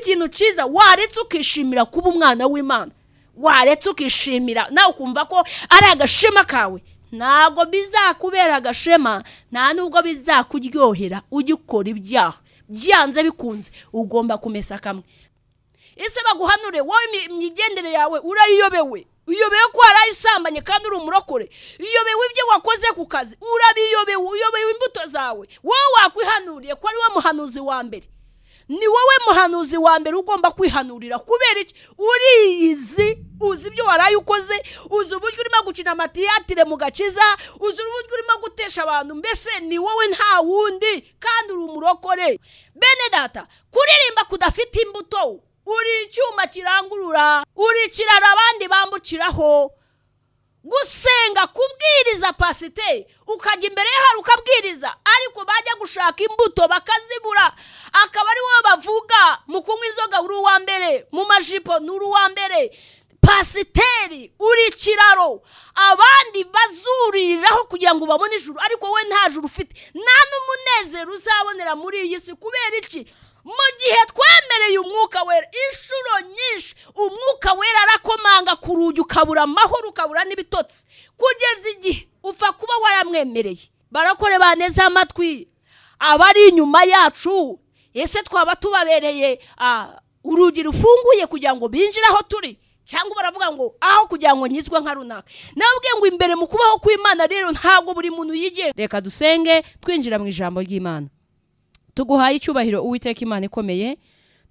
ikintu cyiza waretse ukishimira kuba umwana w'Imana, waretse ukishimira nawe ukumva ko ari agashema kawe, ntabwo bizakubera agashema, nta nubwo bizakuryohera ugikora ibyaha. Byanze bikunze ugomba kumesa kamwe. Ese baguhanure wowe imigendere yawe urayiyobewe, uyobewe ko warayisambanye kandi uri umurokore, uyobewe ibyo wakoze ku kazi, uyobewe imbuto zawe, wowe wakwihanuriye ko ari we muhanuzi wa mbere. Ni wowe muhanuzi wa mbere ugomba kwihanurira. Kubera iki? Uriyizi, uzi ibyo waraye ukoze, uzi uburyo urimo gukina amatiyatire mu gakiza, uzi uburyo urimo gutesha abantu, mbese ni wowe nta wundi kandi uri umurokore. Bene data, kuririmba kudafite imbuto, uri icyuma kirangurura, uri ikiraro abandi bambukiraho. Gusenga, kubwiriza pasiteri, ukajya imbere y'ahantu ukabwiriza, ariko bajya gushaka imbuto bakazibura, akaba ari wowe bavuga mu kunywa inzoga uri uwa mbere, mu majipo uri uwa mbere. Pasiteri, uri ikiraro abandi bazuriraho kugira ngo babone ijuru, ariko we nta juru ufite, nta n'umunezero uzabonera muri iyi si. Kubera iki? Mu gihe twemereye umwuka wera, inshuro nyinshi umwuka wera arakomanga ku rugi, ukabura amahoro, ukabura n'ibitotsi, kugeza igihe upfa kuba waramwemereye. Barakore baneze amatwi abari inyuma yacu, ese twaba tubabereye urugi rufunguye kugira ngo binjire aho turi, cyangwa baravuga ngo aho kugira ngo nyizwe nka runaka? Nabwiye ngo imbere mu kubaho kw'Imana rero ntabwo buri muntu yigenga. Reka dusenge twinjira mu ijambo ry'Imana. Tuguhaye icyubahiro Uwiteka Imana ikomeye,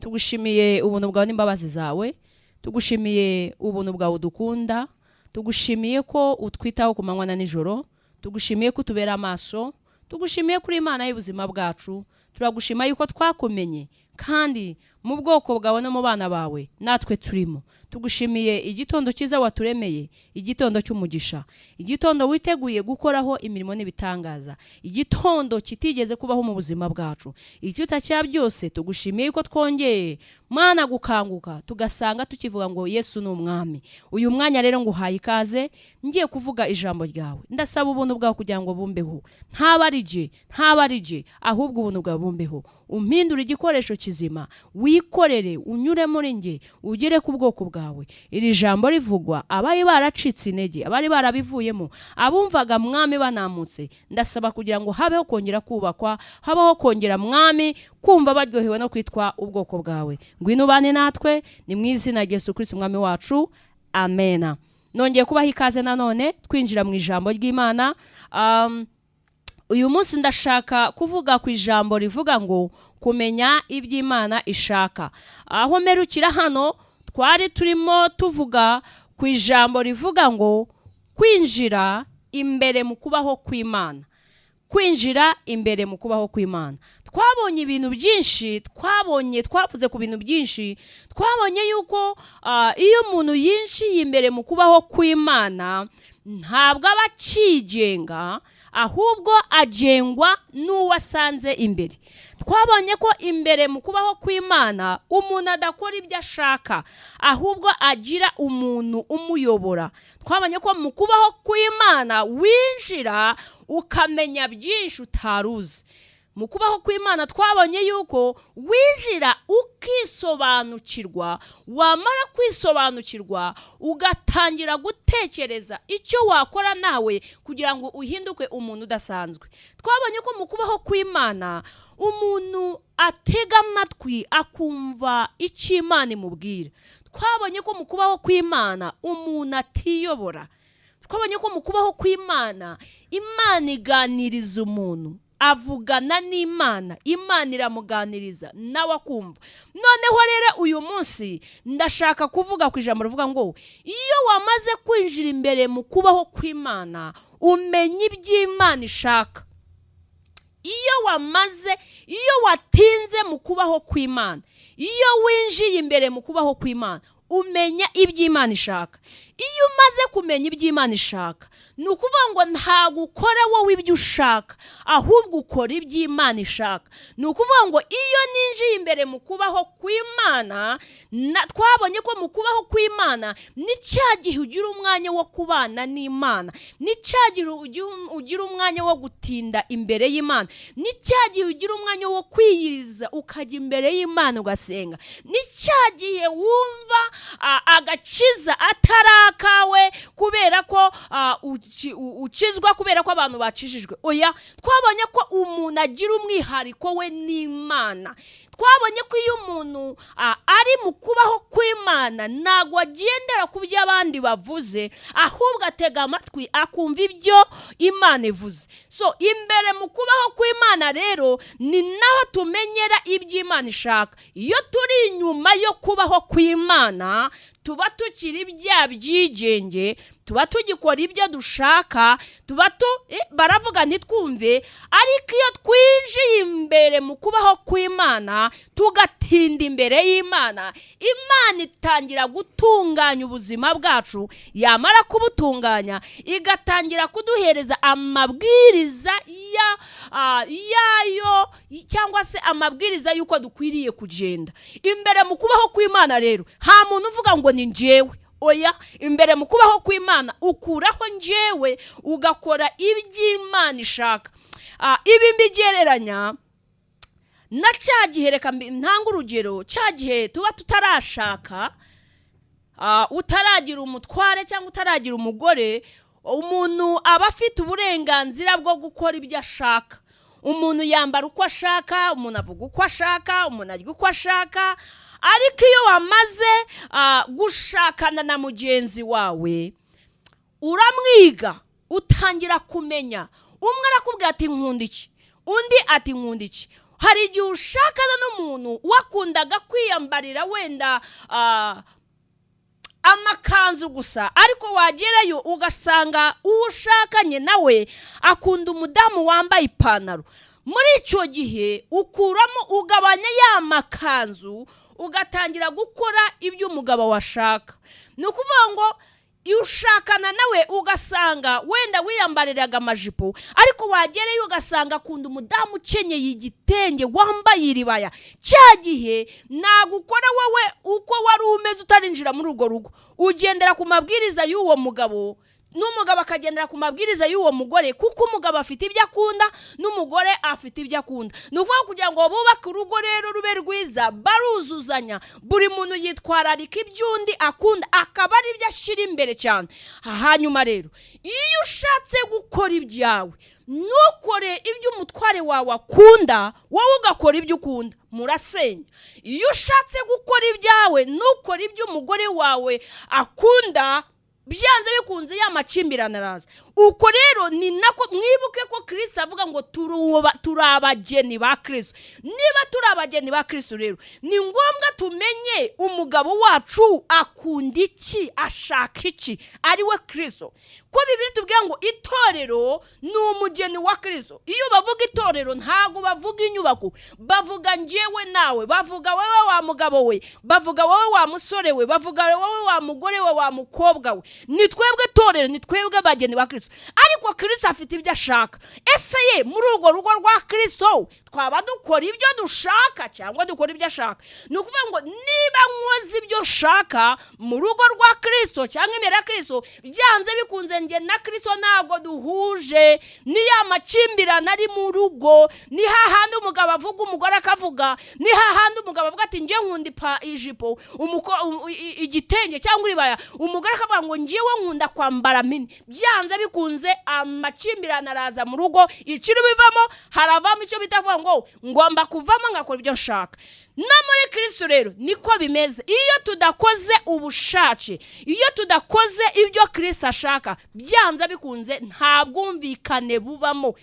tugushimiye ubuntu bwawe n'imbabazi zawe, tugushimiye ubuntu bwawe udukunda, tugushimiye ko utwitaho ku manywa na nijoro, tugushimiye ko utubera amaso, tugushimiye kuri Imana y'ubuzima bwacu. Turagushima yuko twakumenye kandi mu bwoko bwawe no mu bana bawe natwe turimo. Tugushimiye igitondo cyiza waturemeye, igitondo cy'umugisha, igitondo witeguye gukoraho imirimo n'ibitangaza, igitondo kitigeze kubaho mu buzima bwacu. Icyuta cya byose tugushimiye ko twongeye Mana gukanguka tugasanga tukivuga ngo Yesu ni umwami. Uyu mwanya rero nguhaye ikaze, ngiye kuvuga ijambo ryawe. Ndasaba ubuntu bwawe kugira ngo bumbeho, ntabarije ahubwo ubuntu bwawe bumbeho. Umpindura igikoresho kizima, wikorere unyure muri nge, ugere ku bwoko bwawe. Iri jambo rivugwa abari baracitse intege, abari barabivuyemo, abumvaga mwami banamutse, ndasaba kugira ngo habeho kongera kubakwa, habeho kongera mwami kumva baryohewe no kwitwa ubwoko bwawe. Ngwino ubane natwe, ni mu izina rya Yesu Kristo umwami wacu, amena. Nongeye kubaha ikaze nanone twinjira mu ijambo ry'Imana. Uyu munsi ndashaka kuvuga ku ijambo rivuga ngo kumenya iby'Imana ishaka. Aho merukira hano twari turimo tuvuga ku ijambo rivuga ngo kwinjira imbere mu kubaho kw'Imana. Kwinjira imbere mu kubaho kw'Imana. Twabonye ibintu byinshi, twavuze ku bintu byinshi. Twabonye yuko iyo umuntu yinjiye imbere mu kubaho kw'Imana ntabwo aba akigenga, ahubwo agengwa n'uwasanze imbere. Twabonye ko imbere mu kubaho kw'Imana umuntu adakora ibyo ashaka, ahubwo agira umuntu umuyobora. Twabonye ko mu kubaho kw'Imana winjira ukamenya byinshi utaruzi. Mu kubaho kw'Imana twabonye yuko winjira ukisobanukirwa, wamara kwisobanukirwa ugatangira gutekereza icyo wakora nawe kugira ngo uhinduke umuntu udasanzwe. Twabonye ko mu kubaho kw'Imana umuntu atega amatwi akumva icyo Imana imubwira. Twabonye ko mu kubaho kw'Imana umuntu atiyobora. Twabonye ko mu kubaho kw'Imana Imana iganiriza umuntu, avugana n'Imana, Imana iramuganiriza nawe akumva. Noneho rero uyu munsi ndashaka kuvuga ku ijambo rivuga ngo iyo wamaze kwinjira imbere mu kubaho kw'Imana umenya iby'Imana ishaka. Iyo watinze mu kubaho kw'Imana, iyo winjiye imbere mu kubaho kw'Imana umenya iby'Imana ishaka. Iyo umaze kumenya iby'Imana ishaka, ni ukuvuga ngo ntabwo ukora wowe ibyo ushaka, ahubwo ukora iby'Imana ishaka. Ni ukuvuga ngo iyo ninjiye imbere mu kubaho kw'Imana, twabonye ko mu kubaho kw'Imana ni cya gihe ugira umwanya wo kubana n'Imana, ni cya gihe ugira umwanya wo gutinda imbere y'Imana, ni cya gihe ugira umwanya wo kwiyiriza ukajya imbere y'Imana ugasenga, ni cya gihe wumva agakiza atari akawe kubera ko ukizwa kubera ko abantu bacishijwe. Oya, twabonye ko umuntu agira umwihariko we n'Imana. Twabonye ko iyo umuntu ari mu kubaho kw'Imana ntabwo agendera ku byo abandi bavuze, ahubwo atega amatwi akumva ibyo Imana ivuze. So imbere mu kubaho kw'Imana rero ni naho tumenyera iby'Imana ishaka. Iyo turi inyuma yo kubaho kw'Imana tuba tukiri bya byigenge, tuba tugikora ibyo dushaka, baravuga ntitwumve. Ariko iyo twinjiye imbere mu kubaho kw'Imana tugatinda imbere y'Imana, Imana itangira gutunganya ubuzima bwacu. Yamara kubutunganya igatangira kuduhereza amabwiriza yayo cyangwa se amabwiriza y'uko dukwiriye kugenda. Imbere mu kubaho kw'Imana rero nta muntu uvuga ngo ni njyewe. Oya, imbere mu kubaho kw'Imana ukuraho njyewe ugakora iby'Imana ishaka. Ibi mbigereranya na cya gihe, reka ntanga urugero, cya gihe tuba tutarashaka, utaragira umutware cyangwa utaragira umugore, umuntu aba afite uburenganzira bwo gukora ibyo ashaka. Umuntu yambara uko ashaka, umuntu avuga uko ashaka, umuntu arya uko ashaka. Ariko iyo wamaze gushakana na mugenzi wawe, uramwiga, utangira kumenya. Umwe arakubwira ati nkunda iki, undi ati nkunda iki. Hari igihe ushakana n'umuntu wakundaga kwiyambarira wenda amakanzu gusa, ariko wagerayo ugasanga uwo ushakanye nawe akunda umudamu wambaye ipantaro. Muri icyo gihe ukuramo, ugabanya ya makanzu, ugatangira gukora ibyo umugabo washaka. Ni ukuvuga ngo iyo ushakana nawe ugasanga wenda wiyambariraga amajipo, ariko wagereyo ugasanga akunda umudamu ukenyeye igitenge wambaye iribaya. Cya gihe ntabwo ukora wowe uko wari umeze utarinjira muri urwo rugo, ugendera ku mabwiriza y'uwo mugabo, n'umugabo akagendera ku mabwiriza y'uwo mugore, kuko umugabo afite ibyo akunda n'umugore afite ibyo akunda. Ni ukuvuga kugira ngo bubake urugo rero rube rwiza, baruzuzanya, buri muntu yitwararika iby'undi akunda, akaba ari byo ashyira imbere cyane. Hanyuma rero iyo ushatse gukora ibyawe, ntukore ibyo umutware wawe akunda, wowe ugakora ibyo ukunda, murasenya. Iyo ushatse gukora ibyawe, ntukore ibyo umugore wawe akunda, byanze bikunze ya makimbirane araza. Uko rero ni nako mwibuke ko Kristo avuga ngo turi abageni ba Kristo. Niba turi abageni ba Kristo rero ni ngombwa tumenye umugabo wacu akunda iki, ashaka iki, ari we Kristo. Ko Bibiliya tubwira ngo itorero ni umugeni wa Kristo. Iyo bavuga itorero ntago bavuga inyubako, bavuga njyewe nawe, bavuga wewe wa mugabo we, bavuga wewe wa musore we, bavuga wewe wa mugore we, wa mukobwa we. Ni twebwe itorero, ni twebwe abageni ba Kristo. Ariko Kristo afite ibyo ashaka. Ese ye muri urwo rugo rwa Kristo twaba dukora ibyo dushaka cyangwa dukora ibyo ashaka? Ni ukuvuga ngo niba nkoze ibyo shaka mu rugo rwa Kristo cyangwa imbere ya Kristo, byanze bikunze nge na Kristo ntabwo duhuje. Ni ya makimbirane ari mu rugo, ni hahandi umugabo avuga umugore akavuga, ni hahandi umugabo avuga ati nge nkunda ijipo, igitenge cyangwa iribaya, umugore akavuga ngo ngewe nkunda kwambara mini. Byanze bikunze amakimbirane araza mu rugo, ikiri bivamo haravamo icyo bitavuga ngo ngomba kuvamo ngakora ibyo nshaka. No muri Kristo rero niko bimeze. Iyo tudakoze ubushake, iyo tudakoze ibyo Kristo ashaka, byanze bikunze nta bwumvikane bubamo.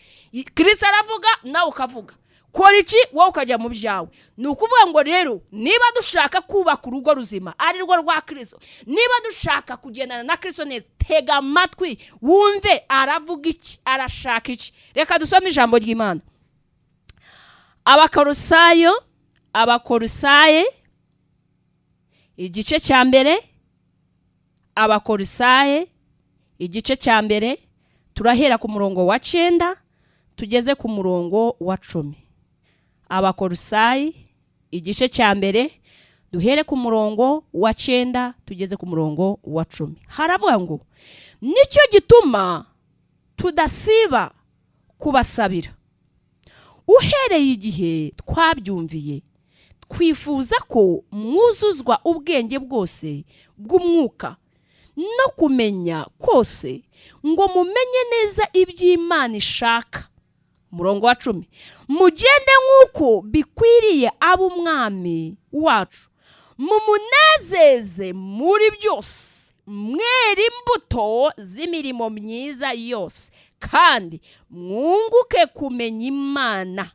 Kristo aravuga nawe ukavuga, kora iki wowe ukajya mu byawe. Ni ukuvuga ngo rero niba dushaka kubaka urugo ruzima ari rwo rwa Kristo, niba dushaka kugendana na Kristo neza, tega amatwi wumve aravuga iki, arashaka iki. Reka dusome ijambo ry'Imana. Abakolosaye igice cya mbere, Abakorisayi igice cya mbere, turahera ku murongo wa 9 tugeze ku murongo wa 10. Abakorisayi igice cya mbere, duhere ku murongo wa 9 tugeze ku murongo wa 10. Haravuga ngo nicyo gituma tudasiba kubasabira uhereye igihe twabyumviye, twifuza ko mwuzuzwa ubwenge bwose bw'umwuka no kumenya kose, ngo mumenye neza iby'Imana ishaka. Murongo wa 10, mugende nk'uko bikwiriye ab'umwami wacu, mumunezeze muri byose, mwera imbuto z'imirimo myiza yose, kandi mwunguke kumenya Imana.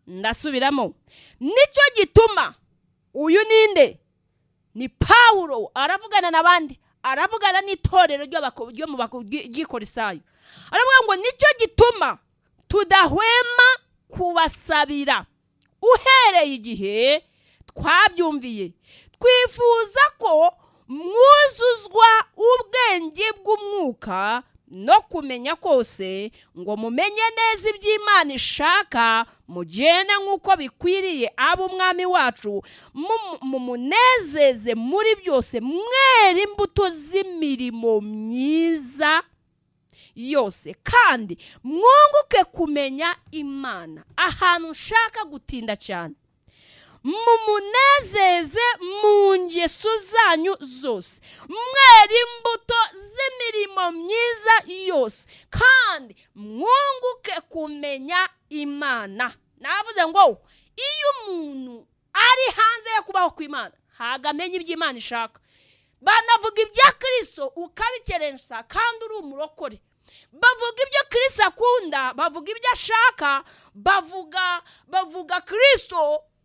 Ndasubiramo, nicyo gituma, uyu ninde? Ni Pawulo aravugana n'abandi, aravugana n'itorero ryo mu Bakorisayi. Aravuga ngo nicyo gituma tudahwema kubasabira uhereye igihe twabyumviye, twifuza ko mwuzuzwa ubwenge bw'umwuka no kumenya kose, ngo mumenye neza iby'Imana ishaka, mugende nk'uko bikwiriye ab'umwami wacu, mumunezeze muri byose, mwera imbuto z'imirimo myiza yose, kandi mwunguke kumenya Imana. Ahantu nshaka gutinda cyane, mumunezeze mu ngeso zanyu zose, mwera imbuto z'imirimo myiza yose, kandi mwunguke kumenya Imana. Navuze ngo iyo umuntu ari hanze yo kubaho kw'Imana, hagamenya iby'Imana ishaka. Banavuga ibya Kristo ukabikerensa kandi uri umurokore, bavuga ibyo Kristo akunda, bavuga ibyo ashaka, bavuga Kristo,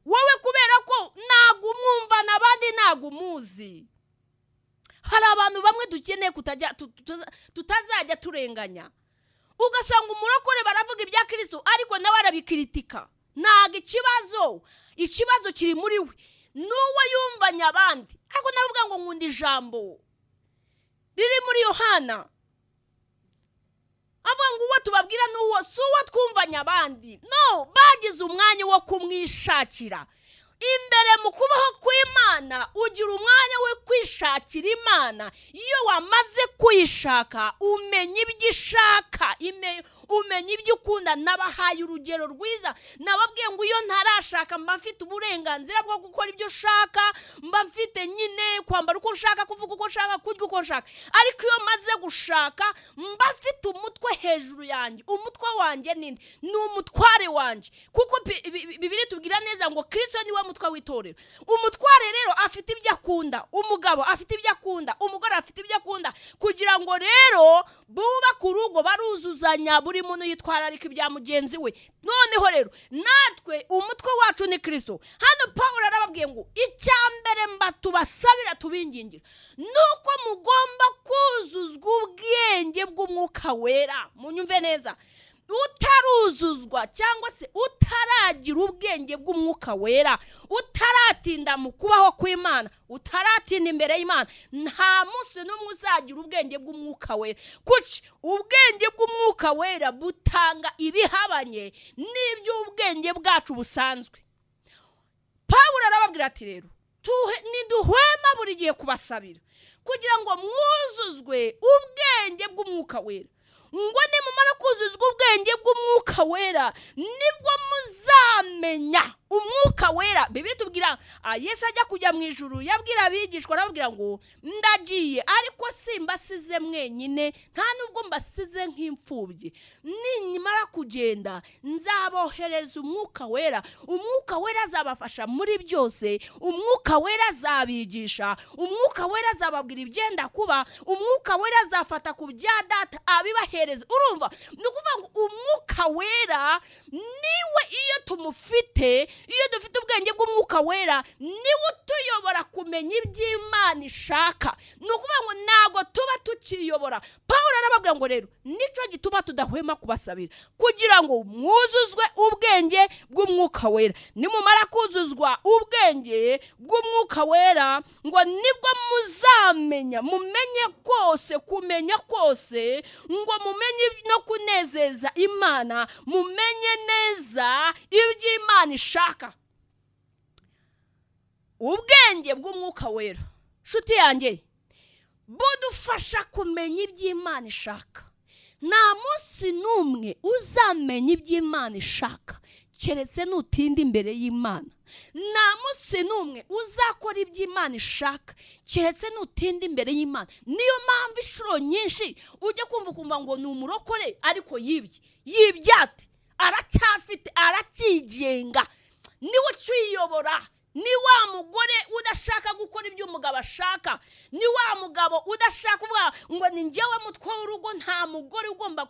wowe kubera ko ntago umwumva n'abandi ntago umuzi. Hari abantu bamwe dukeneye tutazajya turenganya, ugasanga umurokore baravuga ibya Kristo ariko nawe arabikritika. Ntago ikibazo kiri muri we, n'uwo yumvanya abandi. Ariko navuga ngo nkunda ijambo riri muri Yohana, avuga ngo uwo tubabwira n'uwo si uwo twumvanya abandi, no, bagize umwanya wo kumwishakira. Imbere mu kubaho kw'Imana ugira umwanya we kwishakira Imana. Iyo wamaze kuyishaka, umenya ibyo ishaka, umenya ibyo ukunda. Nabahaye urugero rwiza, nababwiye ngo iyo ntarashaka mba mfite uburenganzira bwo gukora ibyo ushaka, mba mfite nyine kwambara uko nshaka, kuvuga uko nshaka, kurya uko nshaka. Ariko iyo maze gushaka, mba mfite umutwe hejuru yanjye. Umutwe wanjye ninde? Ni umutware wanjye, kuko Bibiliya tubwira neza ngo Kristo niwe mutwe w'itorero. Umutware rero afite ibyo akunda, umugabo afite ibyo akunda, umugore afite ibyo akunda, kugira ngo rero bubake urugo baruzuzanya, buri muntu yitwararika ibya mugenzi we. Noneho rero natwe umutwe wacu ni Kristo. Hano Pawulo arababwiye ngo icyambere mba tubasabira tubingingira nuko mugomba kuzuzwa ubwenge bw'umwuka wera. Munyumve neza, utaruzuzwa cyangwa se utaragira ubwenge bw'umwuka wera, utaratinda mu kubaho kw'Imana, utaratinda imbere y'Imana, nta munsi n'umwe uzagira ubwenge bw'umwuka wera. Kuki? Ubwenge bw'umwuka wera butanga ibihabanye n'iby'ubwenge bwacu busanzwe. Pawulo arababwira ati rero niduhwema buri gihe kubasabira kugira ngo mwuzuzwe ubwenge bw'umwuka wera, ngo nimumara kuzuzwa ubwenge bw'umwuka wera nibwo muzamenya umwuka wera. Bibiliya tubwira Yesu ajya kujya mu ijuru yabwira abigishwa, arababwira ngo ndagiye ariko simbasize mwenyine, nta nubwo mbasize nk'imfubyi. Nimara kugenda nzabohereza umwuka wera. Umwuka wera azabafasha muri byose, umwuka wera azabigisha, umwuka wera azababwira ibyenda kuba, umwuka wera azafata ku bya data abibahereza. Urumva? Ni ukuvuga ngo umwuka wera niwe iyo tumufite iyo dufite ubwenge bw'umwuka wera niwe utuyobora kumenya iby'Imana ishaka. Ni ukuvuga ngo ntago tuba tukiyobora. Pawulo arababwira ngo rero nico gituma tudahwema kubasabira kugira ngo mwuzuzwe ubwenge bw'umwuka wera. Nimumara kuzuzwa ubwenge bw'umwuka wera ngo nibwo mumenye kose, kumenya kose, ngo mumenye no kunezeza Imana, mumenye neza iby'Imana ishaka. Ubwenge bw'umwuka wera, nshuti yanjye, budufasha kumenya iby'Imana ishaka. Nta munsi n'umwe uzamenya iby'Imana ishaka keretse nutinda imbere y'Imana. Nta munsi n'umwe uzakora iby'Imana ishaka keretse nutinda imbere y'Imana. Niyo mpamvu inshuro nyinshi ujya kumva ngo ni umurokore ariko yibye ati aracyafite, aracyigenga, niwe uciyobora. Ni wa mugore udashaka gukora ibyo umugabo ashaka. Ni wa mugabo udashaka kuvuga ngo ni njyewe mutwe w'urugo, nta mugore ugomba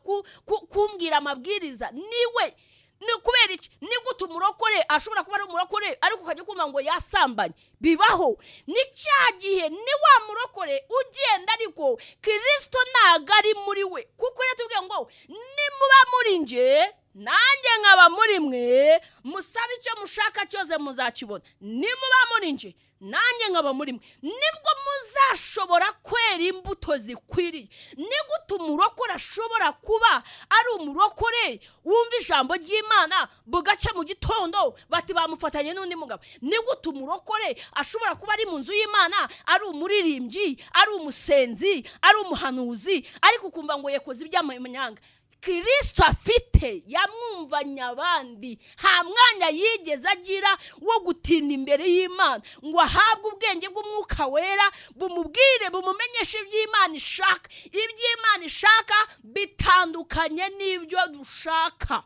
kumbwira amabwiriza. Niwe ni kubera iki? Ni gute umurokore ashobora kuba ari umurokore ariko ukajya kumva ngo yasambanye? Bibaho. Ni cya gihe ni wa murokore ugenda ariko Kristo ntago ari muri we, kuko yatubwiye ngo nimuba muri nje nanjye nkaba muri mwe, musabe icyo mushaka cyose muzakibona. Nimuba muri nje nanjye nkaba muri mwe, nibwo muzashobora kwera imbuto zikwiriye. Ni gute umurokore ashobora kuba ari umurokore wumva ijambo ry'Imana bugaca mu gitondo bati bamufatanye n'undi mugabo? Ni gute umurokore ashobora kuba ari mu nzu y'Imana ari umuririmbyi, ari umusenzi, ari umuhanuzi, ariko ukumva ngo yakoze iby'amanyanga? Kristo afite yamwumvanye abandi, nta mwanya yigeze agira wo gutinda imbere y'Imana ngo ahabwe ubwenge bw'umwuka wera bumubwire, bumumenyeshe iby'Imana ishaka. Iby'Imana ishaka bitandukanye n'ibyo dushaka.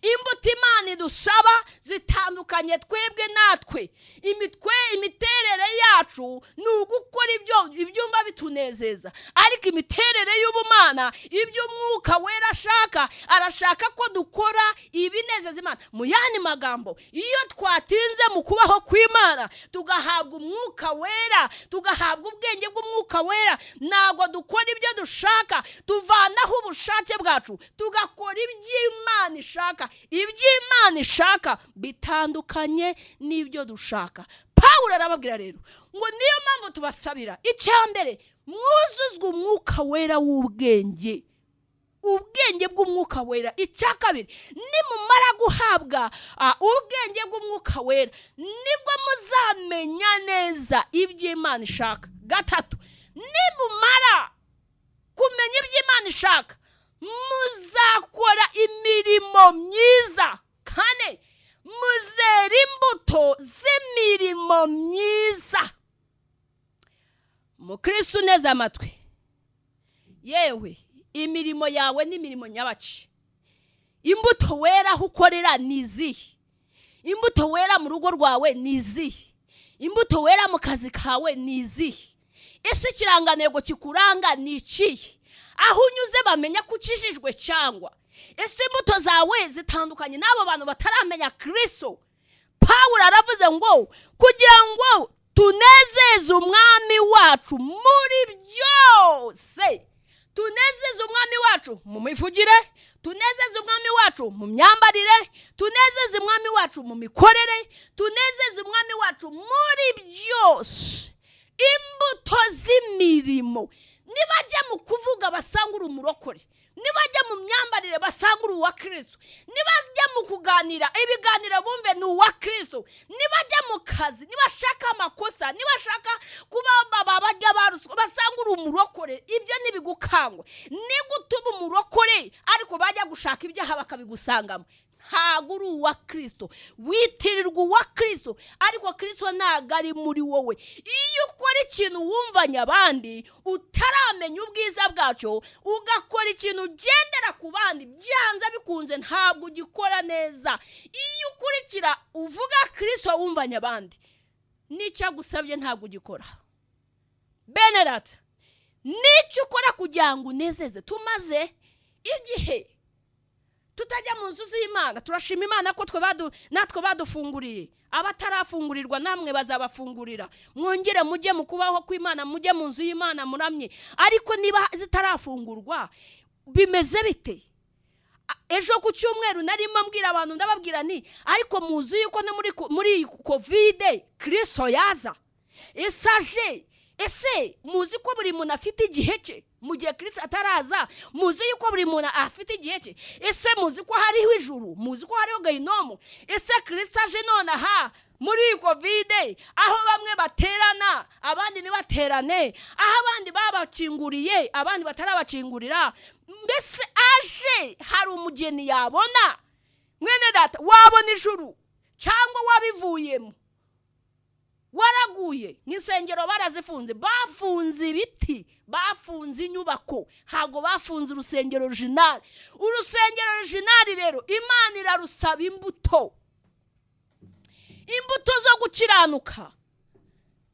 Imbuto Imana idusaba zitandukanye twebwe natwe. Imiterere yacu ni ugukora ibyumba bitunezeza, ariko imiterere y'ubumana, iby'umwuka wera ashaka, arashaka ko dukora ibinezeza Imana. Mu yandi magambo, iyo twatinze mu kubaho kw'Imana tugahabwa umwuka wera, tugahabwa ubwenge bw'umwuka wera, ntago dukora ibyo dushaka, tuvanaho ubushake bwacu tugakora iby'Imana ishaka. Iby'Imana ishaka bitandukanye n'ibyo dushaka. Pawulo arababwira rero ngo niyo mpamvu tubasabira, icya mbere mwuzuzwe umwuka wera w'ubwenge, ubwenge bw'umwuka wera. Icya kabiri, nimumara guhabwa ubwenge bw'umwuka wera nibwo muzamenya neza iby'Imana ishaka. Gatatu, nimumara kumenya iby'Imana ishaka muzakora imirimo myiza. Kane, muzera imbuto z'imirimo myiza. Mukristo neza amatwi, yewe imirimo yawe ni imirimo nyabaci. Imbuto wera aho ukorera ni izihe? Imbuto wera mu rugo rwawe ni izihe? Imbuto wera mu kazi kawe ni izihe? Ese ikirangantego kikuranga ni ikihe? Aho unyuze bamenya ko ukijijwe cyangwa? Ese imbuto zawe zitandukanye n'abo bantu bataramenya Kristo? Pawulo aravuze ngo kugira ngo tunezeze umwami wacu muri byose. Tunezeze umwami wacu mu mivugire, tunezeze umwami wacu mu myambarire, tunezeze umwami wacu mu mikorere, tunezeze umwami wacu muri byose. Imbuto z'imirimo. Nibajya mu kuvuga basangura umurokore, nibajya mu myambarire basangura uwa Kristo, nibajya mu kuganira ibiganiro bumve ni uwa Kristo, nibajya mu kazi, nibashaka amakosa, nibashaka kuba bajya baruswa basangura umurokore. Ibyo nibigukangwa. Ni gutuma umurokore ariko bajya gushaka ibyaha bakabigusangamo. Ntago uri uwa Kristo, witirirwa uwa Kristo ariko Kristo ntago ari muri wowe. Iyo ukora ikintu wumvanya abandi utaramenya ubwiza bwacyo, ugakora ikintu ugendera ku bandi, byanze bikunze ntabwo ugikora neza. Iyo ukurikira uvuga Kristo wumvanya abandi, nicyo agusabye ntabwo ugikora. Benerata, nicyo ukora kugira ngo unezeze. Tumaze igihe tutajya mu nzu z'Imana. Turashima Imana ko natwe badufunguriye. Abatarafungurirwa namwe bazabafungurira. Mwongere mujye mu kubaho kw'Imana, mujye mu nzu y'Imana muramye. Ariko niba zitarafungurwa bimeze bite? Ejo ku cyumweru narimo mbwira abantu, ndababwira ni ariko muzi yuko no muri covid Kristo yaza. Ese muzi ko buri muntu afite igihe cye mu gihe Kristo ataraza? Muzi yuko buri muntu afite igihe cye? Ese muzi ko hariho ijuru? Muzi ko hariho gehinomu? Ese Kristo aje none aha muri covid aho bamwe baterana abandi ntibaterane, aho abandi babakinguriye abandi batarabakingurira, mbese aje hari umugeni yabona? Mwene data, wabona ijuru cyangwa wabivuyemo? Waraguye nk'insengero barazifunze, bafunze ibiti, bafunze inyubako, ntabwo bafunze urusengero original. Urusengero original rero Imana irarusaba imbuto zo gukiranuka,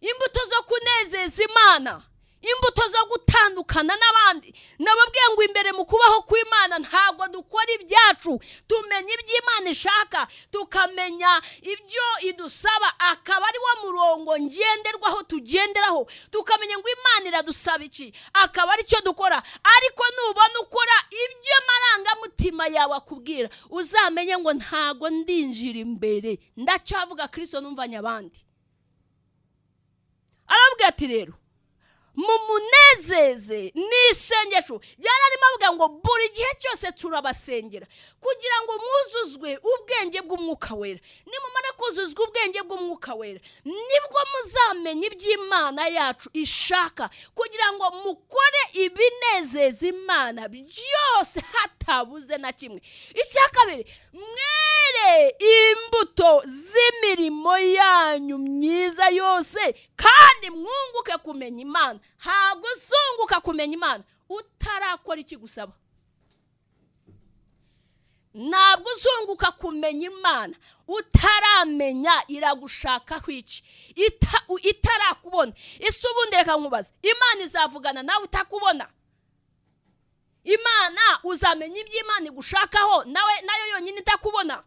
imbuto zo kunezeza Imana, imbuto zo gutandukana n'abandi. Nababwiye ngo imbere mu kubaho kw'Imana ntabwo dukora ibyacu, tumenya iby'Imana ishaka, tukamenya ibyo idusaba, akaba ari wo murongo ngenderwaho tugenderaho, tukamenya ngo Imana iradusaba iki, akaba ari cyo dukora. Ariko nubona ukora ibyo marangamutima yawe akubwira, uzamenye ngo ntago ndinjira imbere, ndacyavuga Kristo numvanye abandi. Arabwira ati rero mumunezeze n'isengesho. Yararimo avuga ngo buri gihe cyose turabasengera kugira ngo mwuzuzwe ubwenge bw'Umwuka Wera. Nimumara kuzuzwa ubwenge bw'Umwuka Wera nibwo muzamenya iby'Imana yacu ishaka, kugira ngo mukore ibinezeza Imana byose hatabuze na kimwe. Icya kabiri, mwere imbuto z'imirimo yanyu myiza yose, kandi mwunguke kumenya Imana. Ntabwo uzunguka kumenya Imana utarakora iki gusaba. Ntabwo uzunguka kumenya Imana utaramenya iragushakaho iki, itarakubona. Ese ubundi reka nkubaze, Imana izavugana nawe utakubona? Imana uzamenya iby'Imana igushakaho nayo yonyine itakubona?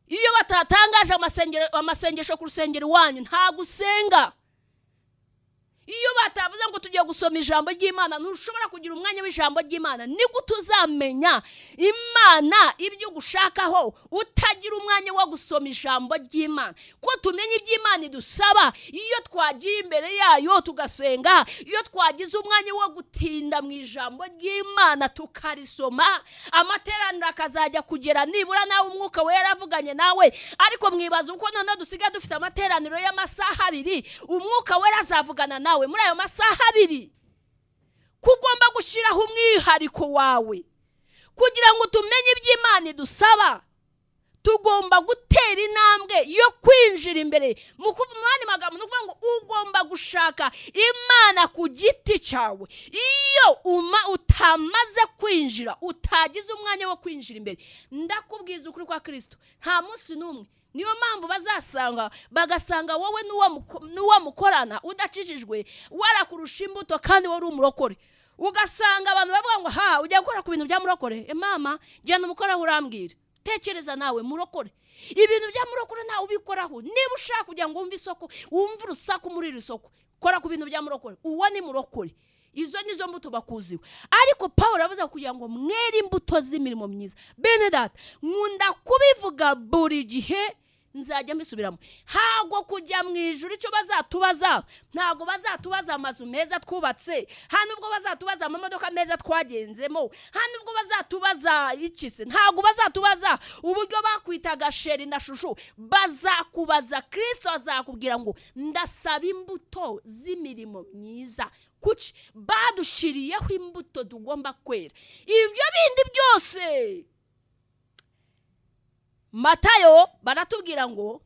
Iyo batatangaje amasengesho ku rusengero wanyu ntabwo usenga. Iyo batavuze ngo tugiye gusoma ijambo ry'Imana, ntushobora kugira umwanya w'ijambo ry'Imana. Ni gute uzamenya Imana ibyo gushakaho utagira umwanya wo gusoma ijambo ry'Imana? Ko tumenya iby'Imana idusaba iyo twagiye imbere yayo tugasenga, iyo twagize umwanya wo gutinda mu ijambo ry'Imana tukarisoma, amateraniro akazajya kugera nibura nawe Umwuka Wera yaravuganye nawe. Ariko mwibaza uko none dusigaye dufite amateraniro y'amasaha 2, Umwuka Wera azavugana nawe muri ayo masaha 2? Kugomba gushyiraho umwihariko wawe kugira ngo tumenye iby'Imana idusaba. Tugomba gutera intambwe yo kwinjira imbere. Mu mwanya magambo no kuvuga ngo ugomba gushaka Imana ku giti cyawe. Iyo utamaze kwinjira, utagize umwanya wo kwinjira imbere, ndakubwiza ukuri kwa Kristo nta munsi n'umwe. Niyo mpamvu bagasanga wowe n'uwo mukorana udacishijwe warakurusha imbuto kandi wari umurokore. Ugasanga abantu bavuga ngo ujya gukora ku bintu bya murokore. Mama jyana umukora urambwira. Tekereza nawe murokore, ibintu bya murokore nawe ubikoraho. Niba ushaka kugira ngo wumve isoko, wumve urusaku muri iri soko, kora ku bintu bya murokore. Uwo ni murokore. Izo nizo mbuto bakuziwe. Ariko Paulo yavuze kugira ngo mwere imbuto z'imirimo myiza. Bene data, nkunda kubivuga buri gihe, nzajya mbisubiramo. Ntabwo kujya mu ijuru icyo bazatubaza, ntabwo bazatubaza amazu meza twubatse, hano ubwo bazatubaza amamodoka meza twagenzemo, hano ubwo bazatubaza ikise, ntabwo bazatubaza uburyo bakwitaga sheri na shushu. Bazakubaza, Kristo azakubwira ngo ndasaba imbuto z'imirimo myiza. Kuki badushiriyeho imbuto tugomba kwera. Ibyo bindi byose Matayo baratubwira ngo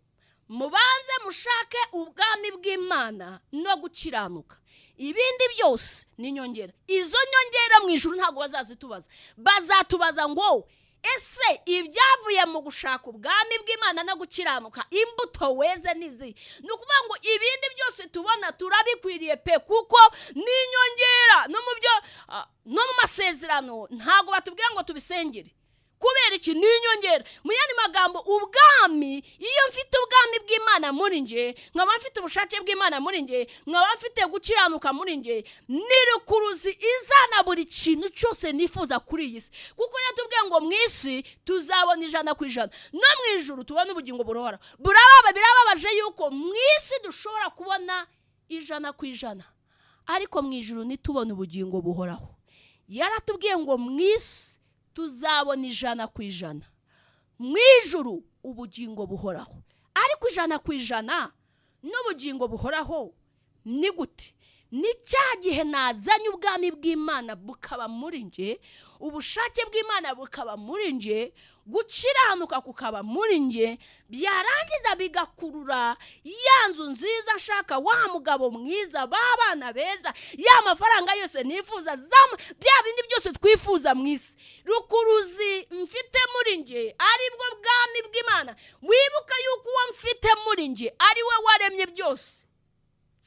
mubanze mushake ubwami bw'Imana no gukiranuka, ibindi byose ni nyongera. Izo nyongera mu ijuru ntabwo bazazitubaza. Bazatubaza ngo ese ibyavuye mu gushaka ubwami bw'Imana no gukiranuka imbuto weze nizi? Ni ukuvuga ngo ibindi byose tubona turabikwiriye pe, kuko n'inyongera no mu byo no mu masezerano ntago batubwira ngo tubisengere. Kubera iki? n'inyongera. Mu yandi magambo, ubwami, iyo mfite ubwami bw'Imana muri nje, nkaba mfite ubushake bw'Imana muri nje, nkaba mfite gukiranuka muri nje, nirukuruzi izana buri kintu cyose nifuza kuri iyi si. Kuko yatubwiye ngo mu isi tuzabona 100%, no mu ijuru tubona ubugingo burohora. Birababaje yuko mu isi dushobora kubona 100%, ariko mu ijuru nitubona ubugingo buhoraho. Yaratubwiye ngo mu isi tuzabona 100%, mu ijuru ubugingo buhoraho. Ariko 100% n'ubugingo buhoraho ni gute? Ni cya gihe nazanye ubwami bw'Imana bukaba muri nje, ubushake bw'Imana bukaba muri nje, gukiranuka kukaba muri nje, byarangiza bigakurura ya nzu nziza nshaka, wa mugabo mwiza, babana beza, ya mafaranga yose nifuza, bya bindi byose twifuza mu isi. Rukuruzi mfite muri nje aribwo bwami bw'Imana. Wibuka yuko uwo mfite muri nje ari we waremye byose.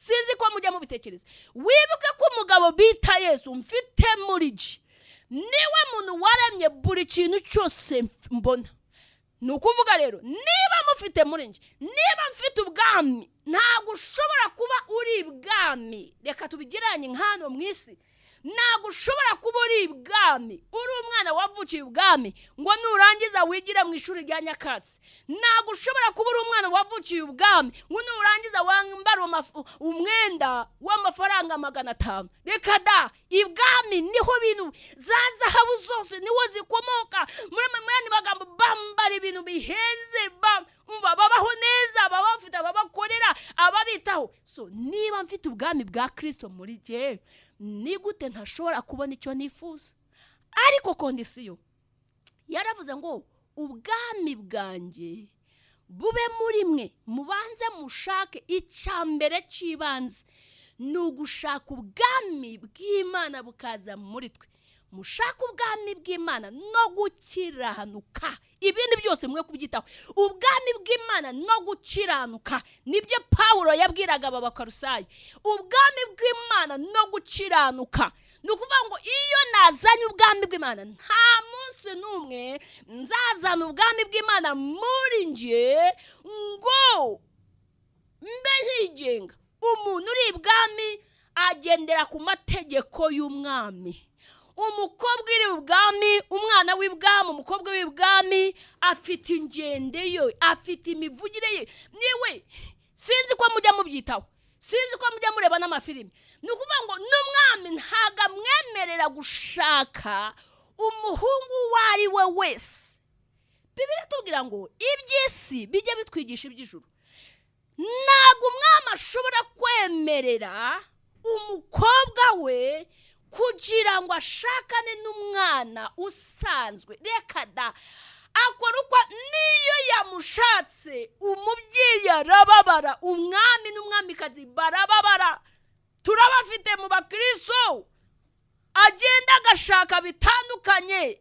Sinzi ko mujya mubitekereza. Wibuke ko umugabo bita Yesu mfite muri nje niwe muntu waremye buri kintu cyose mbona. Ni ukuvuga rero, niba mufite muri nje, niba mfite ubwami, ntabwo ushobora kuba uri ibwami. Reka tubigeranye nk'hano mu isi. Ntabwo ushobora kuba uri ibwami, uri umwana wavukiye ubwami ngo nurangiza wigire mu ishuri rya nyakatsi. Ntabwo ushobora kuba uri umwana wavukiye ubwami ngo nurangiza wambara umwenda w'amafaranga 500. Reka da, ibwami niho bintu za zahabu zose niho zikomoka. Muri magambo, bambara ibintu bihenze, babaho neza, bafite ababakorera, ababitaho. So niba mfite ubwami bwa Kristo muri jye, ni gute ntashobora kubona icyo nifuza? Ariko kondisiyo yaravuze ngo ubwami bwanjye bube muri mwe, mubanze mushake. Icyambere cy'ibanze ni ugushaka ubwami bw'Imana bukaza muri twe. Mushaka ubwami bw'Imana no gukiranuka, ibindi byose mwe kubyitaho. Ubwami bw'Imana no gukiranuka nibyo Pawulo yabwiraga aba Bakarisayo. Ubwami bw'Imana no gukiranuka. Ni ukuvuga ngo iyo nazanye ubwami bw'Imana, nta munsi n'umwe nzazana ubwami bw'Imana muri nje ngo mbe nkigenga. Umuntu uri ibwami agendera ku mategeko y'umwami. Umukobwa uri ubwami, umwana w'ibwami, umukobwa w'ibwami afite ingende yo, afite imivugire ye. Niwe sinzi ko mujya mubyitaho, sinzi ko mujya mureba n'amafilimi. Ni ukuvuga ngo n'umwami ntaga mwemerera gushaka umuhungu wari we wese. Bibiri tubwira ngo iby'isi bijye bitwigisha iby'ijuru. Ntago umwami ashobora kwemerera umukobwa we kugira ngo ashakane n'umwana usanzwe. Reka da, akora uko niyo yamushatse umubyeyi arababara, umwami n'umwamikazi barababara. Turabafite mu Bakristo, agenda agashaka bitandukanye.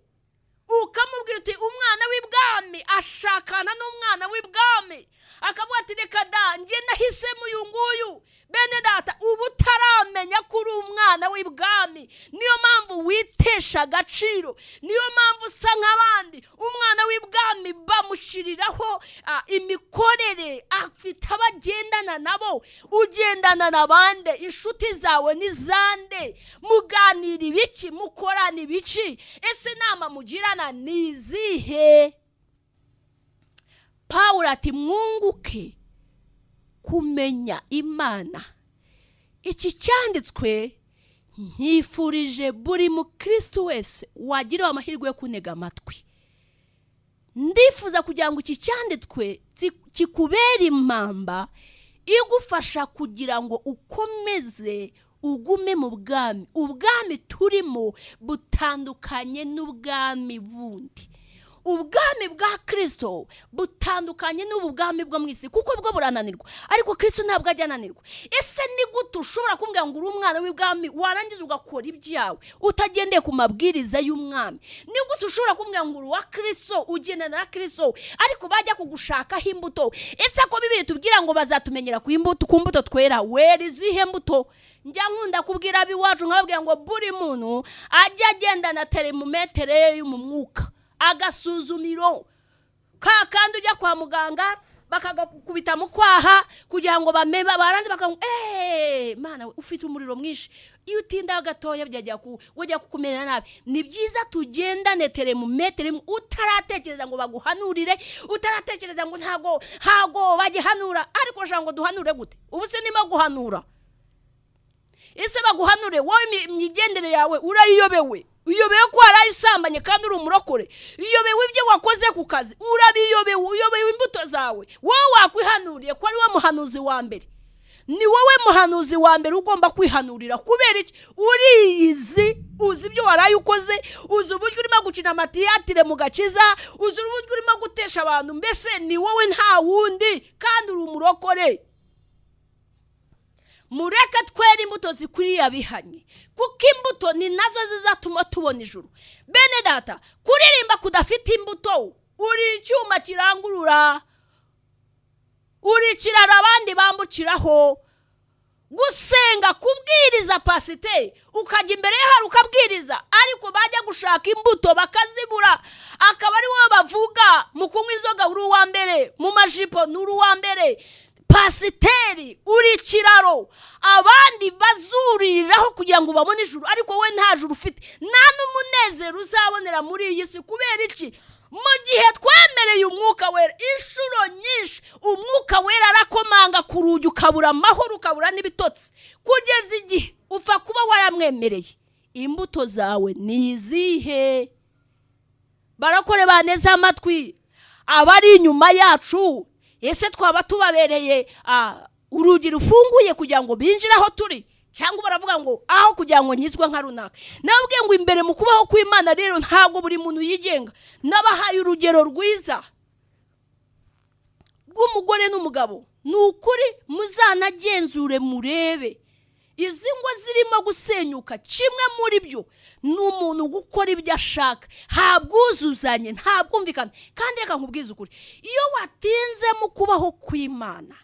Ukamubwira uti umwana w'ibwami ashakana n'umwana w'ibwami, akavuga ati reka da, njye nahisemo uyu nguyu. Bene data, ubu utaramenya kuri umwana w'ibwami, niyo mpamvu witesha agaciro, niyo mpamvu usa nk'abandi. Umwana w'ibwami bamushiriraho imikorere, afite abagendana nabo. Ugendana n'abande, inshuti zawe n'izande, muganira ibiki, mukorana ibiki, ese inama mugirana nizihe? Pawulo ati mwunguke kumenya Imana. Iki cyanditswe nkifurije buri mukristo wese wagiriwe amahirwe yo kunega amatwi. Ndifuza kugira ngo iki cyanditswe kikubera impamba igufasha kugira ngo ukomeze ugume mu bwami. Ubwami turimo butandukanye n'ubwami bundi. ubwami bwa Kristo butandukanye n'ubu bwami bwo mu isi kuko bwo burananirwa ariko Kristo ntabwo ajya ananirwa. Ese ni gute ushobora kumbwira ngo uri umwana w'ibwami warangiza ugakora ibyawe utagendeye ku mabwiriza y'umwami? Ni gute ushobora kumbwira ngo uri wa Kristo ugendana na Kristo ariko bajya kugushakaho imbuto? Ese ko Bibiliya tubwira ngo bazatumenyera ku mbuto twera, wera izihe mbuto? Njya nkunda kubwira abiwacu nkababwira ngo buri muntu ajya agendana termometere yo mu mwuka, agasuzumiro kandi ujya kwa muganga bakagakubita mu kwaha kugira ngo bameba baranze bakavuga mana ufite umuriro mwinshi, iyo utinda gatoya wajya kukumerera nabi. Ni byiza tugendane termometere utaratekereza ngo baguhanurire, utaratekereza ngo ntago bagihanura, ariko shaka ngo duhanure gute? Ubu se nima guhanura ese baguhanure wowe imigendere yawe urayiyobewe, uyobewe ko warayisambanye kandi uri umurokore, uyobewe ibyo wakoze ku kazi urabiyobewe, uyobewe imbuto zawe. Wowe wakwihanuriye ko ari we muhanuzi wa mbere, ni wowe muhanuzi wa mbere ugomba kwihanurira. Kubera iki? uzi ibyo waraye ukoze, uzi uburyo urimo gukina amatiyatire mu gakiza, uzi uburyo urimo gutesha abantu, mbese ni wowe nta wundi kandi uri umurokore. Mureke twere imbuto zikwiriye abihanye kuko imbuto ni nazo zizatuma tubona ijuru. Bene data, kuririmba kudafite imbuto uri icyuma kirangurura, uri kirara abandi bambukiraho. Gusenga, kubwiriza pasiteri, ukajya imbere y'ahari ukabwiriza, ariko bajya gushaka imbuto bakazibura, akaba ari wowe bavuga mu kunywa inzoga uri uwa mbere, mu majipo uri uwa mbere. Pasiteri uri kiraro abandi bazuriraho kugira ngo babone ijuru, ariko we nta juru ufite, nta n'umunezero uzabonera muri iyi si. Kubera iki? Mu gihe twemereye umwuka wera inshuro nyinshi, umwuka wera arakomanga ku rugi ukabura amahoro, ukabura n'ibitotsi, kugeza igihe upfa kuba waramwemereye. Imbuto zawe ni izihe? Barakore baneza amatwi abari inyuma yacu. Ese twaba tubabereye urugi rufunguye kugira ngo binjire aho turi, cyangwa baravuga ngo aho kugira ngo nyizwe nka runaka? Nabwiye ngo imbere mu kubaho kw'Imana rero ntabwo buri muntu yigenga. Nabahaye urugero rwiza rw'umugore n'umugabo. Ni ukuri muzanagenzure murebe izi ngo zirimo gusenyuka, kimwe muri byo ni umuntu gukora ibyo ashaka, habwuzuzanye, ntabwumvikana. Kandi reka nkubwize ukuri, iyo watinze mu kubaho kw'Imana,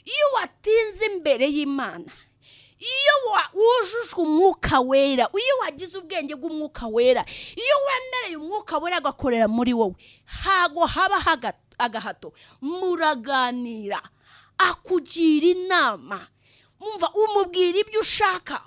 iyo watinze imbere y'Imana, iyo wujujwe umwuka wera, iyo wagize ubwenge bw'umwuka wera, iyo wemereye umwuka wera agakorera muri wowe, hago haba agahato. Muraganira, akugira inama, umva umubwira ibyo ushaka,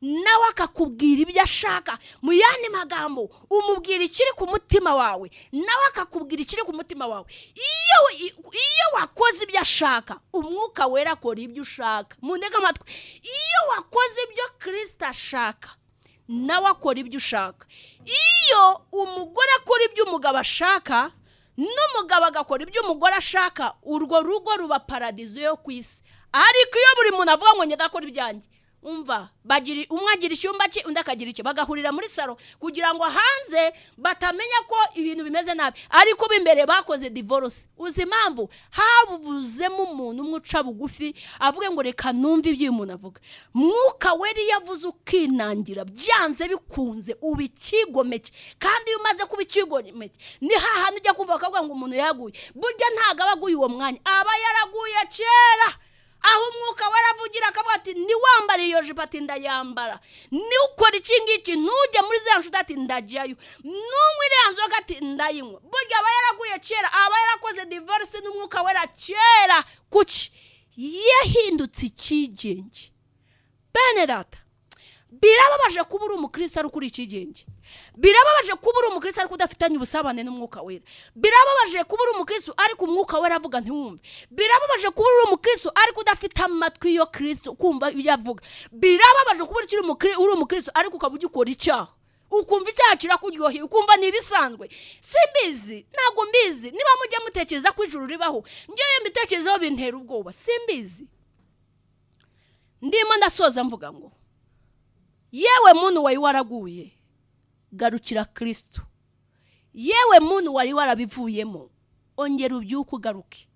nawe akakubwira ibyo ashaka. Mu yandi magambo, umubwira ikiri ku mutima wawe, nawe akakubwira ikiri ku mutima wawe. Iyo wakoze ibyo ashaka, umwuka wera akora ibyo ushaka. Mundega amatwi, iyo wakoze ibyo Kristo ashaka, nawe akora ibyo ushaka. Iyo umugore akora ibyo umugabo ashaka, n'umugabo agakora ibyo umugore ashaka, urwo rugo ruba paradizo yo ku isi. Ariko iyo buri muntu avuga ngo njye ndakora ibyanjye, umva umwe agira icyumba cye, undi akagira icye, bagahurira muri salo kugira ngo hanze batamenya ko ibintu bimeze nabi, ariko b'imbere bakoze divorce. Uzi impamvu? Habuzemo umuntu umwe uca bugufi avuge ngo reka numve ibyo uyu muntu avuga. Mwuka wera yavuze ukinangira, byanze bikunze ubikigomeke. Kandi iyo umaze kuba ikigomeke, ni hahandi ujya kumva bakavuga ngo umuntu yaguye. Burya ntago abaguye uwo mwanya, aba yaraguye kera. Aho umwuka waravugira akavuga ati niwambara iyo jipo ati ndayambara, ni ukora iki ngiki, ntujya muri za nshuti ati ndajyayo, n'umwire yanzoga ati ndayinywa. Burya aba yaraguye kera, aba yarakoze divorce n'umwuka wera kera. Kuki? Yahindutse ikigenge. Bene data, birababaje kuba uri umukristo ari kuri ikigenge. Birababaje kuba uri umukristo ariko udafitanye ubusabane n'umwuka wera. Birababaje kuba uri umukristo ariko umwuka wera avuga ntiwumve. Birababaje kuba uri umukristo ariko udafite amatwi yo Kristo kumva ibyo avuga. Birababaje kuba uri umukristo ariko ukaba ugikora icyaha, ukumva icyaha kirakuryoheye, ukumva ni ibisanzwe. Simbizi, ntabwo mbizi niba mujya mutekereza ko ijuru ribaho. Njyewe mbitekerezaho bintera ubwoba, simbizi. Ndimo ndasoza mvuga ngo yewe muntu wayi waraguye, garukira Kristo. yewe muntu wari warabivuyemo ongera ubyuke ugaruke.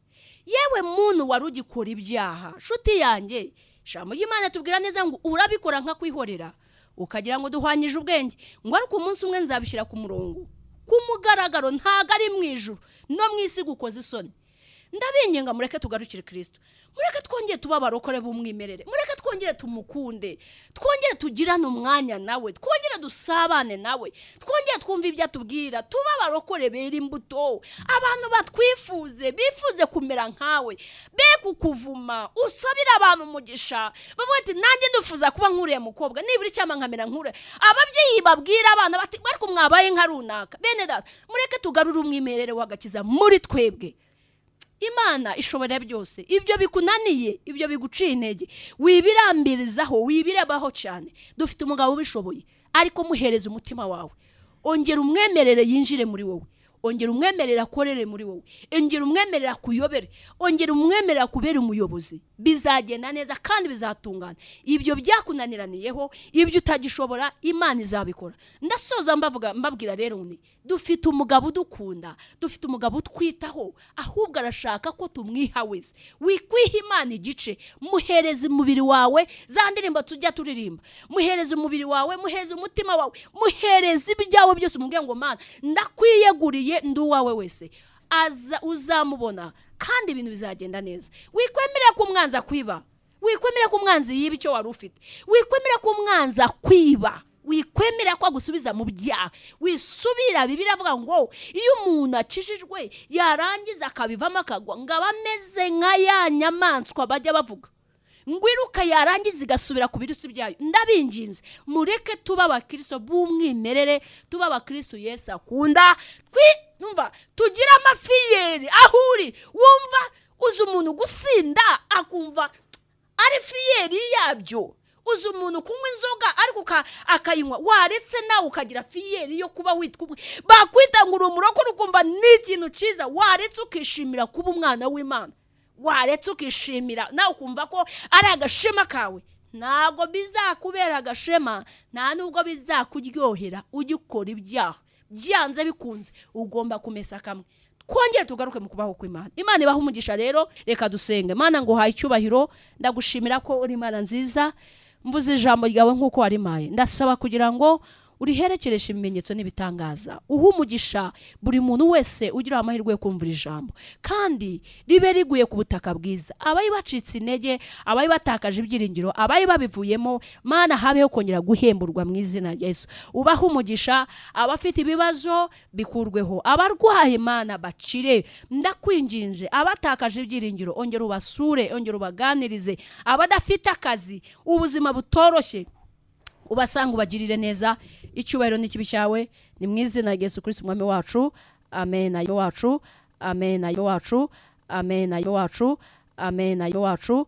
Yewe muntu wari ugikora ibyaha, nshuti yanjye, ijambo ry'Imana tubwira neza ngo urabikora nka kwihorera ukagira ngo duhwanyije ubwenge, ngo ariko umunsi umwe nzabishyira ku murongo, ku mugaragaro, ntago ari mu ijuru no mu isi gukoza isoni. Ndabinginga mureke tugarukire Kristo, mureke twongere tuba abarokore b'umwimerere, mureke twongere tumukunde, twongere tugirane umwanya nawe, twongere dusabane nawe, twongere twumve ibyo atubwira, tuba abarokore bera imbuto, abantu batwifuze, bifuze kumera nkawe, be kukuvuma, usabira abantu umugisha, bavuga ati nanjye ndufuza kuba nkuriye mukobwa, nibura icyama nkamera nkure. Ababyeyi babwira abana bati bariko mwabaye nka runaka. Bene data, mureke tugarure umwimerere w'agakiza muri twebwe. Imana ishobora byose. Ibyo bikunaniye, ibyo biguciye intege, wibirambirizaho, wibirabaho cyane. Dufite umugabo ubishoboye, ariko muhereza umutima wawe, ongera umwemerere yinjire muri wowe, ongera umwemerera akorere muri wowe, ongera umwemerera kuyobere, ongera umwemerera kubera umuyobozi. Bizagenda neza kandi bizatungana. Ibyo byakunaniraniyeho, ibyo utagishobora, Imana izabikora. Ndasoza mbabwira rero ni dufite umugabo udukunda, dufite umugabo utwitaho, ahubwo arashaka ko tumwiha wese. Wikwiha Imana igice, muhereze umubiri wawe, za ndirimbo tujya turirimba, muhereze umubiri wawe, muhereze umutima wawe, muhereze ibyawe byose, umubwire ngo Mana ndakwiyeguriye, ndi uwawe wese. Uzamubona kandi ibintu bizagenda neza. Wikwemerera ko umwanzi akwiba, wikwemerera ko umwanzi yiba icyo wari ufite, wikwemerera ko umwanzi akwiba, wikwemera ko agusubiza mu byaha. Wisubira, Bibiliya avuga ngo iyo umuntu acishijwe yarangiza akabivamo akagwa, ngo aba ameze nka ya nyamaswa bajya bavuga, ngwiruka yarangiza igasubira ku birutsi byayo. Ndabinginze mureke tuba abakristo b'umwimerere, tuba abakristo Yesu akunda. Numva tugira amafiyeri ahuri, wumva uzi umuntu gusinda akumva ari fiyeri yabyo, uzi umuntu kunywa inzoga ariko akayinywa, waretse nawe ukagira fiyeri yo kuba witwa umwe, bakwita ngo uri umurokore ukumva ni ikintu cyiza, waretse ukishimira kuba umwana w'Imana, waretse ukishimira nawe ukumva ko ari agashema kawe. Ntabwo bizakubera agashema, nta nubwo bizakuryohera ugikora ibyaha. Byanze bikunze ugomba kumesa kamwe. Twongere tugaruke mu kubaho kw'Imana. Imana ibaha umugisha rero. Reka dusenge. Mana ngo haye icyubahiro, ndagushimira ko uri Imana nziza, mvuze ijambo ryawe nk'uko warimaye. Ndasaba kugira ngo uriherekereshe ibimenyetso n'ibitangaza, umugisha buri muntu wese ugira amahirwe yo kumvira ijambo, kandi ribe riguye ku butaka bwiza. Abayi bacitse intege, abayi batakaje ibyiringiro, abayi babivuyemo, Mana habeho kongera guhemburwa mu izina rya Yesu. Ubaha umugisha, abafite ibibazo bikurweho, abarwaye Mana bakire. Ndakwinginze abatakaje ibyiringiro ongera ubasure, ongera ubaganirize. Abadafite akazi, ubuzima butoroshye, ubasanga ubagirire neza. Icyubahiro n'ikibi cyawe ni mu izina rya Yesu Kristo umwami wacu. Amen. Wacu. Amen. Wacu. Amen. Wacu. Amen. Wacu.